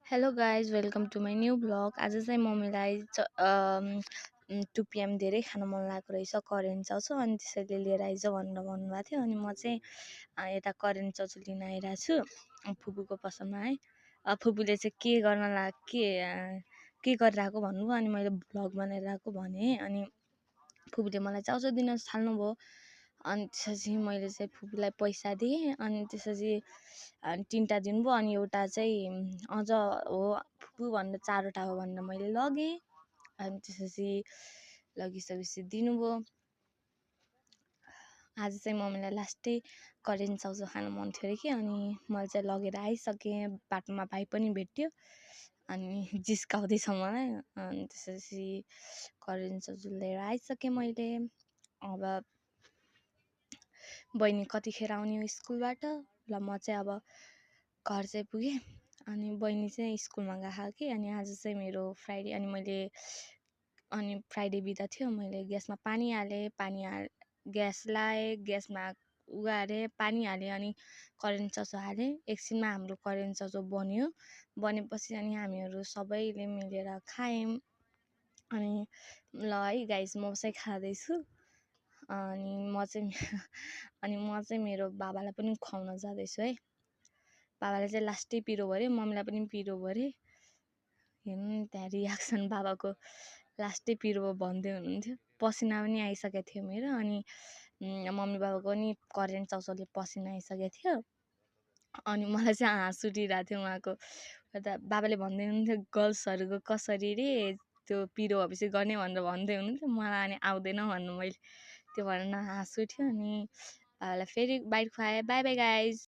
Hello guys welcome to my new blog. आज चाहिँ मम्मीलाई 2 PM धेरै खान मन लागेको रहेछ, करेन्ट चाउचाउ। अनि त्यसैले लिएर आइज भनेर भन्नुभएको थियो। अनि म चाहिँ यता करेन्ट चाउचाउ लिन आइरहेको छु फुपूको पसलमा है। फुपूले चाहिँ के गरिरहेको भन्नुभयो। अनि मैले भ्लग बनाइरहेको भने। अनि फुपूले मलाई चाउचाउ दिन थाल्नुभयो। अनि त्यसपछि मैले चाहिँ फुपूलाई पैसा दिएँ। अनि त्यसपछि 3टा दिनुभयो। अनि एउटा चाहिँ अझ हो फुपू भनेर 4वटा हो भनेर मैले लगेँ। अनि त्यसपछि लगिसकेपछि दिनुभयो। आज चाहिँ मम्मीलाई लास्टै करेन्ट चाउचाउ खानु मन थियो अरे कि। अनि मैले चाहिँ लगेर आइसकेँ। बाटोमा भाइ पनि भेट्यो। अनि जिस्काउँदैछ मलाई। अनि त्यसपछि करेन्ट चाउचाउ लिएर आइसकेँ मैले। अब बहिनी कतिखेर आउने हो स्कुलबाट। ल म चाहिँ अब घर चाहिँ पुगेँ। अनि बहिनी चाहिँ स्कुलमा गएको कि। अनि आज चाहिँ मेरो फ्राइडे। अनि फ्राइडे बिदा थियो। मैले ग्यासमा पानी हालेँ। ग्यास लाएँ, ग्यासमा उगारेँ, पानी हालेँ। अनि करेन्ट चाउचाउ हालेँ। एकछिनमा हाम्रो करेन्ट चाउचाउ बन्यो। बनेपछि अनि हामीहरू सबैले मिलेर खायौँ। अनि ल है गाइस म चाहिँ खाँदैछु। अनि म चाहिँ मेरो बाबालाई पनि खुवाउन जाँदैछु है। बाबालाई चाहिँ लास्टै पिरो भऱ्यो, मम्मीलाई पनि पिरो भऱ्यो। हेर्नु नि त्यहाँ रियाक्सन बाबाको लास्टै पिरो भन्दै हुनुहुन्थ्यो। पसिना पनि आइसकेको थियो मेरो। अनि मम्मी बाबाको पनि करेन्ट चाउचाउले पसिना आइसकेको थियो। अनि मलाई चाहिँ हाँस उठिरहेको थियो उहाँको। बाबाले भन्दै हुनुहुन्थ्यो गर्ल्सहरूको कसरी रे त्यो पिरो भएपछि गर्ने भनेर भन्दै हुनुहुन्थ्यो। मलाई अनि आउँदैन भन्नु मैले त्यो भनेर हाँस उठ्यो। अनि बाबालाई फेरि बाहिर खुवाएँ। By by guys.